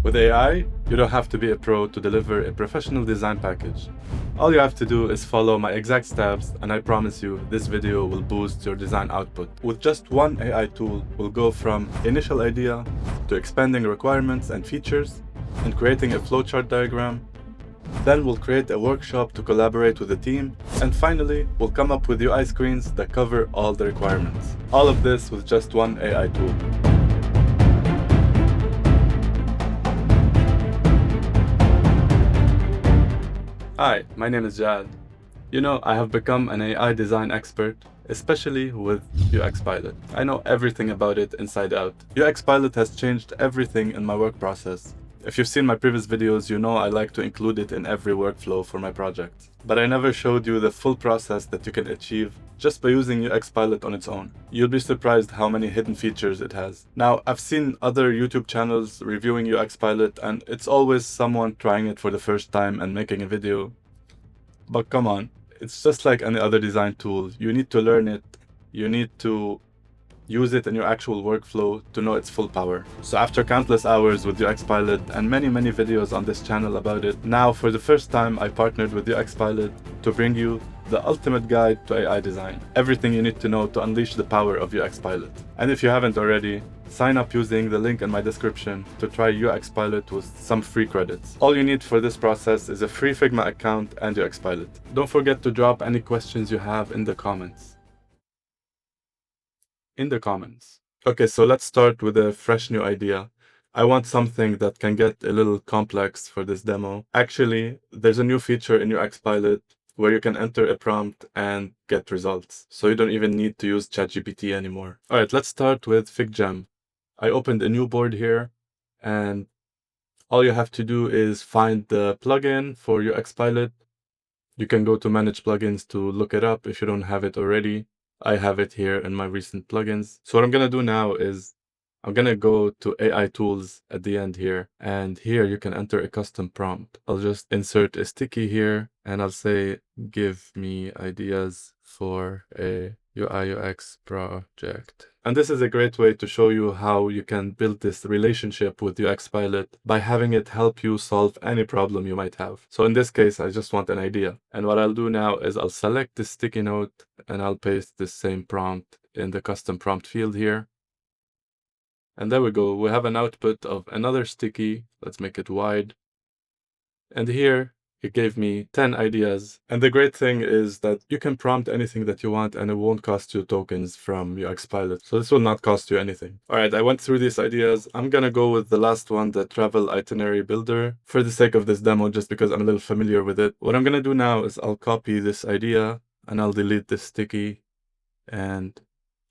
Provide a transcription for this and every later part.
With AI, you don't have to be a pro to deliver a professional design package. All you have to do is follow my exact steps, and I promise you, this video will boost your design output. With just one AI tool, we'll go from initial idea to expanding requirements and features and creating a flowchart diagram. Then we'll create a workshop to collaborate with the team, and finally, we'll come up with UI screens that cover all the requirements. All of this with just one AI tool. Hi, my name is Jad. You know, I have become an AI design expert, especially with uxpilot. I know everything about it inside out. uxpilot has changed everything in my work process. If you've seen my previous videos, you know I like to include it in every workflow for my projects. But I never showed you the full process that you can achieve just by using uxpilot on its own. You'll be surprised how many hidden features it has. Now, I've seen other YouTube channels reviewing uxpilot, and it's always someone trying it for the first time and making a video. But come on, it's just like any other design tool. You need to learn it. You need to use it in your actual workflow to know its full power. So after countless hours with uxpilot and many videos on this channel about it, now for the first time I partnered with uxpilot to bring you the ultimate guide to AI design. Everything you need to know to unleash the power of uxpilot. And if you haven't already, sign up using the link in my description to try uxpilot with some free credits. All you need for this process is a free Figma account and uxpilot. Don't forget to drop any questions you have in the comments. Okay, so let's start with a fresh new idea. I want something that can get a little complex for this demo. Actually, there's a new feature in uxpilot where you can enter a prompt and get results. So you don't even need to use ChatGPT anymore. All right, let's start with FigJam. I opened a new board here, and all you have to do is find the plugin for uxpilot. You can go to manage plugins to look it up if you don't have it already. I have it here in my recent plugins. So what I'm going to do now is I'm going to go to AI tools at the end here, and here you can enter a custom prompt. I'll just insert a sticky here, and I'll say, give me ideas for a UI UX project. And this is a great way to show you how you can build this relationship with uxpilot by having it help you solve any problem you might have. So in this case, I just want an idea. And what I'll do now is I'll select this sticky note and I'll paste this same prompt in the custom prompt field here. And there we go. We have an output of another sticky. Let's make it wide. And here it gave me 10 ideas. And the great thing is that you can prompt anything that you want and it won't cost you tokens from uxpilot. So this will not cost you anything. All right, I went through these ideas. I'm going to go with the last one, the travel itinerary builder, for the sake of this demo, just because I'm a little familiar with it. What I'm going to do now is I'll copy this idea and I'll delete this sticky and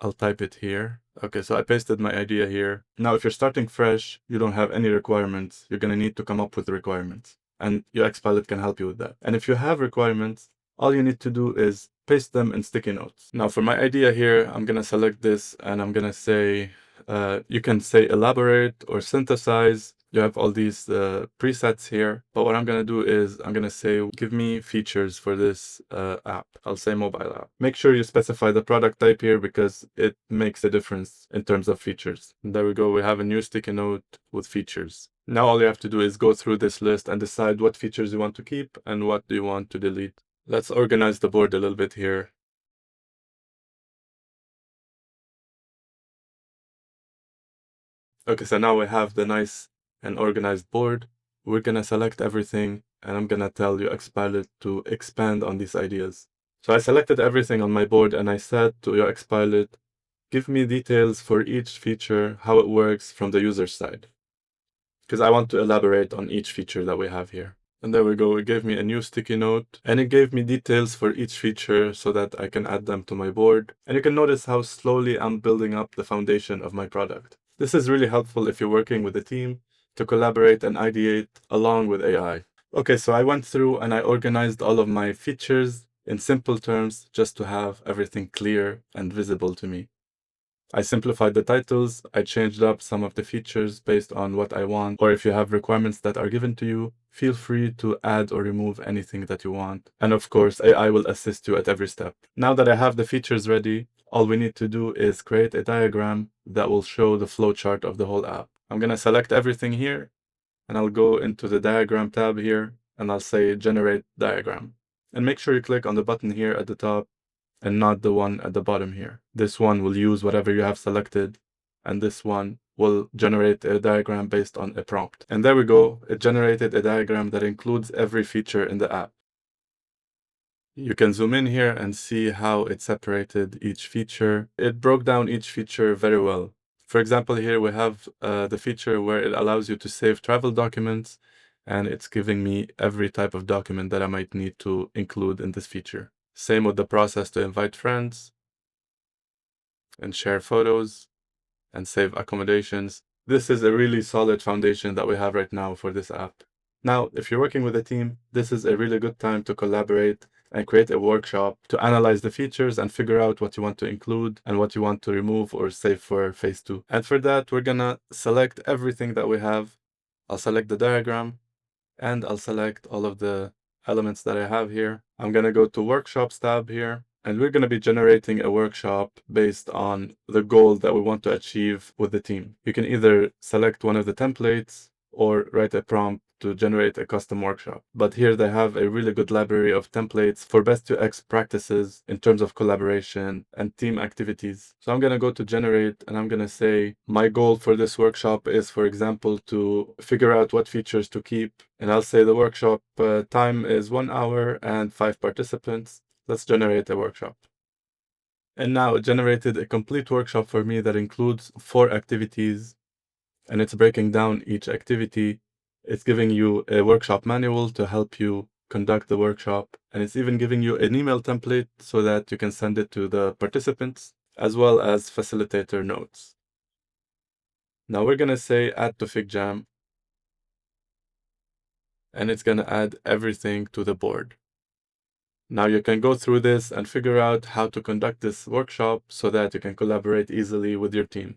I'll type it here. Okay, so I pasted my idea here. Now, if you're starting fresh, you don't have any requirements. You're going to need to come up with the requirements. And uxpilot can help you with that. And if you have requirements, all you need to do is paste them in sticky notes. Now for my idea here, I'm going to select this and I'm going to say, you can say elaborate or synthesize. You have all these presets here. But what I'm going to do is I'm going to say, give me features for this app. I'll say mobile app. Make sure you specify the product type here because it makes a difference in terms of features. And there we go. We have a new sticky note with features. Now all you have to do is go through this list and decide what features you want to keep and what do you want to delete. Let's organize the board a little bit here. Okay, so now we have the nice and organized board. We're going to select everything and I'm going to tell uxpilot to expand on these ideas. So I selected everything on my board and I said to uxpilot, give me details for each feature, how it works from the user side. Because I want to elaborate on each feature that we have here. And there we go, it gave me a new sticky note and it gave me details for each feature so that I can add them to my board. And you can notice how slowly I'm building up the foundation of my product. This is really helpful if you're working with a team to collaborate and ideate along with AI. Okay, so I went through and I organized all of my features in simple terms just to have everything clear and visible to me. I simplified the titles, I changed up some of the features based on what I want, or if you have requirements that are given to you, feel free to add or remove anything that you want. And of course, AI will assist you at every step. Now that I have the features ready, all we need to do is create a diagram that will show the flowchart of the whole app. I'm going to select everything here, and I'll go into the diagram tab here, and I'll say generate diagram. And make sure you click on the button here at the top and not the one at the bottom here. This one will use whatever you have selected, and this one will generate a diagram based on a prompt. And there we go, it generated a diagram that includes every feature in the app. You can zoom in here and see how it separated each feature. It broke down each feature very well. For example, here we have the feature where it allows you to save travel documents, and it's giving me every type of document that I might need to include in this feature. Same with the process to invite friends and share photos and save accommodations. This is a really solid foundation that we have right now for this app. Now, if you're working with a team, this is a really good time to collaborate and create a workshop to analyze the features and figure out what you want to include and what you want to remove or save for phase 2. And for that, we're gonna select everything that we have. I'll select the diagram, and I'll select all of the elements that I have here. I'm gonna go to Workshops tab here, and we're gonna be generating a workshop based on the goal that we want to achieve with the team. You can either select one of the templates or write a prompt to generate a custom workshop. But here they have a really good library of templates for best UX practices in terms of collaboration and team activities. So I'm going to go to generate, and I'm going to say my goal for this workshop is, for example, to figure out what features to keep. And I'll say the workshop time is 1 hour and 5 participants. Let's generate a workshop. And now it generated a complete workshop for me that includes 4 activities, and it's breaking down each activity. It's giving you a workshop manual to help you conduct the workshop, and it's even giving you an email template so that you can send it to the participants, as well as facilitator notes. Now we're going to say add to FigJam, and it's going to add everything to the board. Now you can go through this and figure out how to conduct this workshop so that you can collaborate easily with your team.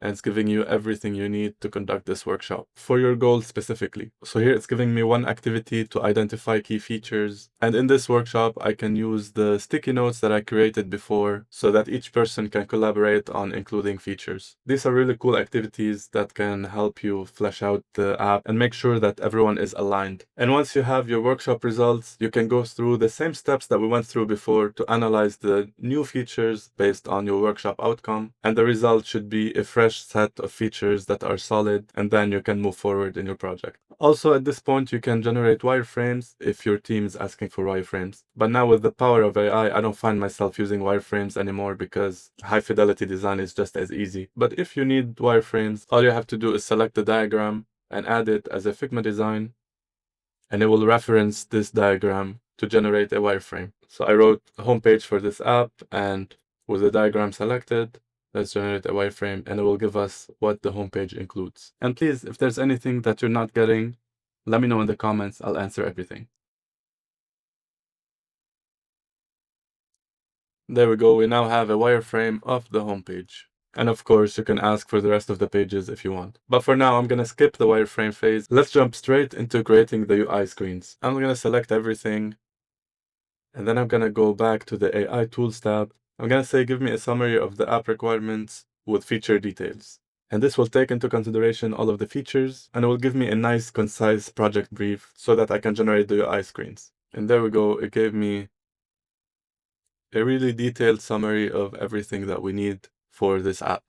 And it's giving you everything you need to conduct this workshop for your goal specifically. So here it's giving me one activity to identify key features. And in this workshop, I can use the sticky notes that I created before so that each person can collaborate on including features. These are really cool activities that can help you flesh out the app and make sure that everyone is aligned. And once you have your workshop results, you can go through the same steps that we went through before to analyze the new features based on your workshop outcome. And the result should be a fresh set of features that are solid, and then you can move forward in your project. Also, at this point, you can generate wireframes if your team is asking for wireframes. But now with the power of AI, I don't find myself using wireframes anymore because high-fidelity design is just as easy. But if you need wireframes, all you have to do is select the diagram and add it as a Figma design, and it will reference this diagram to generate a wireframe. So I wrote a homepage for this app, and with the diagram selected, let's generate a wireframe, and it will give us what the homepage includes. And please, if there's anything that you're not getting, let me know in the comments. I'll answer everything. There we go. We now have a wireframe of the homepage. And of course, you can ask for the rest of the pages if you want. But for now, I'm going to skip the wireframe phase. Let's jump straight into creating the UI screens. I'm going to select everything, and then I'm going to go back to the AI Tools tab. I'm going to say, give me a summary of the app requirements with feature details. And this will take into consideration all of the features, and it will give me a nice, concise project brief so that I can generate the UI screens. And there we go. It gave me a really detailed summary of everything that we need for this app.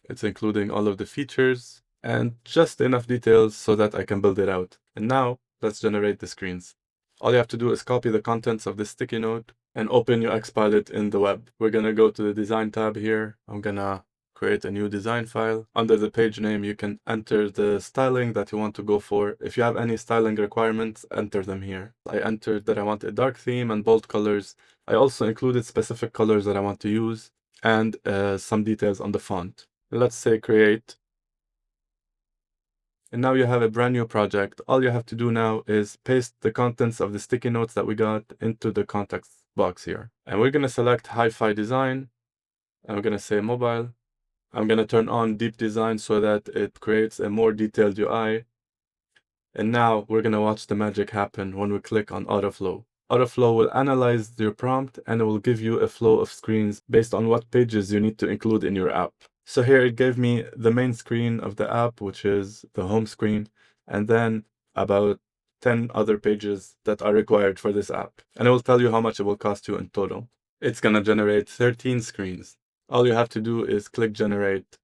It's including all of the features and just enough details so that I can build it out. And now let's generate the screens. All you have to do is copy the contents of the sticky note and open your uxpilot in the web. We're going to go to the design tab here. I'm going to create a new design file. Under the page name, you can enter the styling that you want to go for. If you have any styling requirements, enter them here. I entered that I want a dark theme and bold colors. I also included specific colors that I want to use and some details on the font. Let's say create. And now you have a brand new project. All you have to do now is paste the contents of the sticky notes that we got into the context box here. And we're going to select hi-fi design. I'm going to say mobile. I'm going to turn on deep design so that it creates a more detailed UI. And now we're going to watch the magic happen when we click on Autoflow. Autoflow will analyze your prompt, and it will give you a flow of screens based on what pages you need to include in your app. So here it gave me the main screen of the app, which is the home screen, and then about 10 other pages that are required for this app. And it will tell you how much it will cost you in total. It's gonna generate 13 screens. All you have to do is click generate.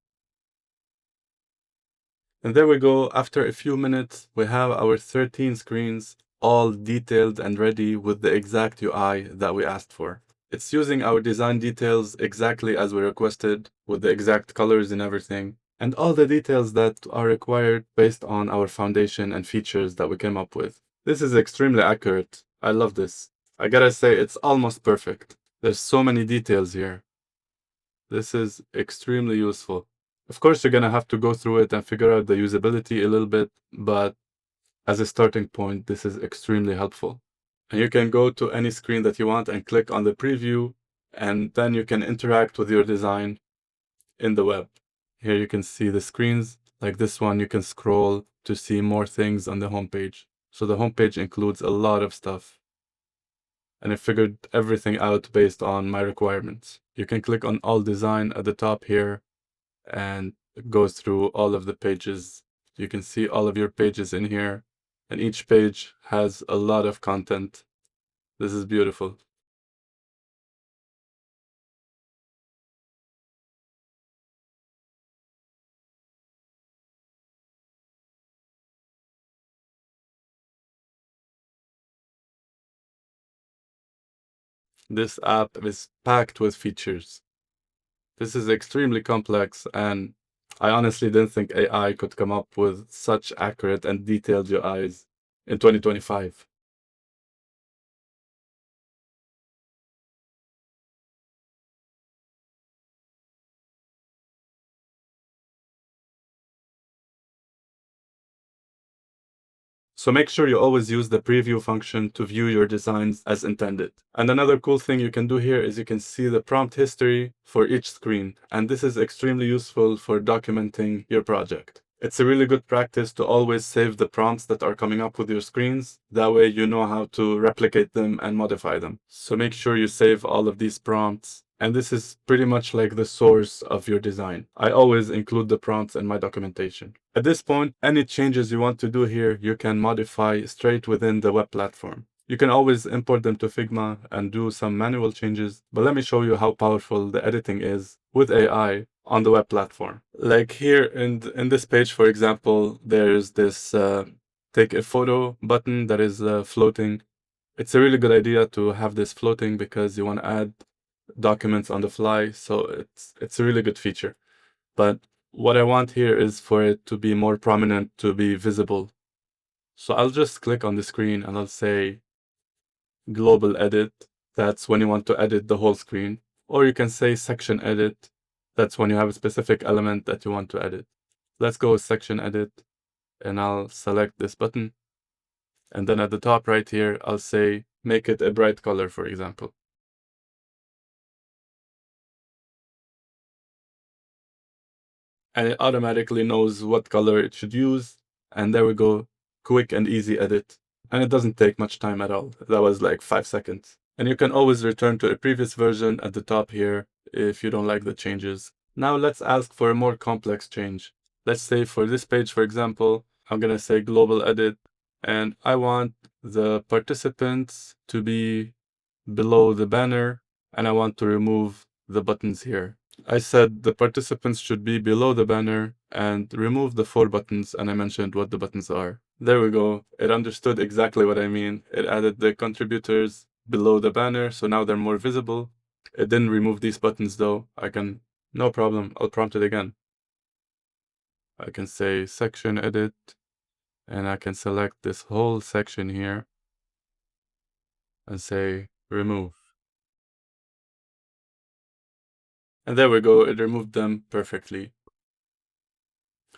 And there we go. After a few minutes, we have our 13 screens all detailed and ready with the exact UI that we asked for. It's using our design details exactly as we requested, with the exact colors and everything, and all the details that are required based on our foundation and features that we came up with. This is extremely accurate. I love this. I gotta say, it's almost perfect. There's so many details here. This is extremely useful. Of course, you're gonna have to go through it and figure out the usability a little bit, but as a starting point, this is extremely helpful. And you can go to any screen that you want and click on the preview, and then you can interact with your design in the web. Here you can see the screens. Like this one, you can scroll to see more things on the homepage. So the homepage includes a lot of stuff. And I figured everything out based on my requirements. You can click on all design at the top here, and it goes through all of the pages. You can see all of your pages in here, and each page has a lot of content. This is beautiful. This app is packed with features. This is extremely complex, and I honestly didn't think AI could come up with such accurate and detailed UIs in 2025. So make sure you always use the preview function to view your designs as intended. And another cool thing you can do here is you can see the prompt history for each screen. And this is extremely useful for documenting your project. It's a really good practice to always save the prompts that are coming up with your screens. That way you know how to replicate them and modify them. So make sure you save all of these prompts. And this is pretty much like the source of your design. I always include the prompts in my documentation. At this point, any changes you want to do here, you can modify straight within the web platform. You can always import them to Figma and do some manual changes, but let me show you how powerful the editing is with AI on the web platform. Like here in this page, for example, there's this take a photo button that is floating. It's a really good idea to have this floating because you want to add documents on the fly, so it's a really good feature. But what I want here is for it to be more prominent, to be visible. So I'll just click on the screen and I'll say global edit. That's when you want to edit the whole screen. Or you can say section edit. That's when you have a specific element that you want to edit. Let's go with section edit, and I'll select this button. And then at the top right here, I'll say make it a bright color, for example. And it automatically knows what color it should use. And there we go, quick and easy edit. And it doesn't take much time at all. That was like 5 seconds. And you can always return to a previous version at the top here if you don't like the changes. Now let's ask for a more complex change. Let's say for this page, for example, I'm gonna say global edit, and I want the participants to be below the banner, and I want to remove the buttons here. I said the participants should be below the banner and remove the 4 buttons, and I mentioned what the buttons are. There we go. It understood exactly what I mean. It added the contributors below the banner, so now they're more visible. It didn't remove these buttons though. No problem, I'll prompt it again. I can say section edit, and I can select this whole section here and say remove. And there we go, it removed them perfectly.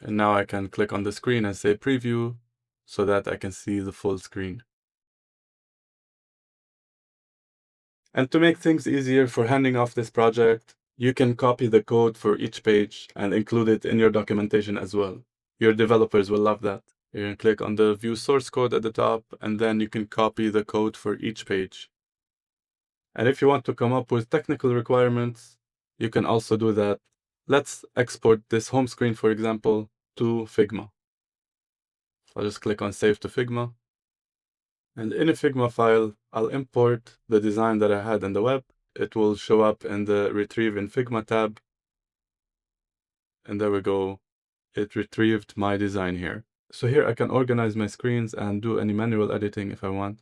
And now I can click on the screen and say preview so that I can see the full screen. And to make things easier for handing off this project, you can copy the code for each page and include it in your documentation as well. Your developers will love that. You can click on the view source code at the top, and then you can copy the code for each page. And if you want to come up with technical requirements, you can also do that. Let's export this home screen, for example, to Figma. I'll just click on Save to Figma. And in a Figma file, I'll import the design that I had in the web. It will show up in the Retrieve in Figma tab. And there we go. It retrieved my design here. So here I can organize my screens and do any manual editing if I want.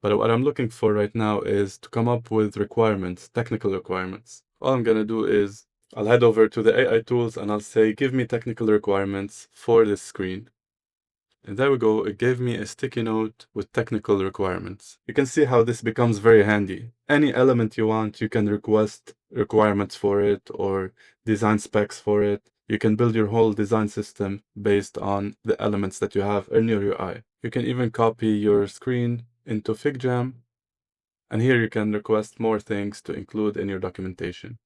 But what I'm looking for right now is to come up with requirements, technical requirements. All I'm gonna do is I'll head over to the AI tools and I'll say, give me technical requirements for this screen. And there we go, it gave me a sticky note with technical requirements. You can see how this becomes very handy. Any element you want, you can request requirements for it or design specs for it. You can build your whole design system based on the elements that you have in your UI. You can even copy your screen into FigJam, and here you can request more things to include in your documentation.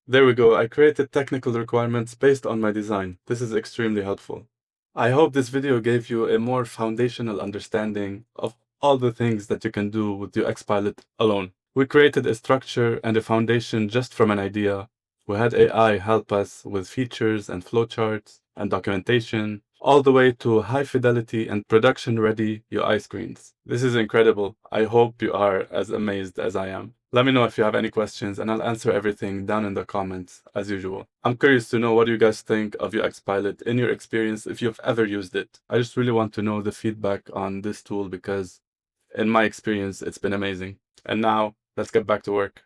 There we go, I created technical requirements based on my design. This is extremely helpful. I hope this video gave you a more foundational understanding of all the things that you can do with uxpilot alone. We created a structure and a foundation just from an idea. We had AI help us with features and flowcharts and documentation, all the way to high fidelity and production ready UI screens. This is incredible. I hope you are as amazed as I am. Let me know if you have any questions and I'll answer everything down in the comments as usual. I'm curious to know what you guys think of uxpilot in your experience if you've ever used it. I just really want to know the feedback on this tool because in my experience, it's been amazing. And now let's get back to work.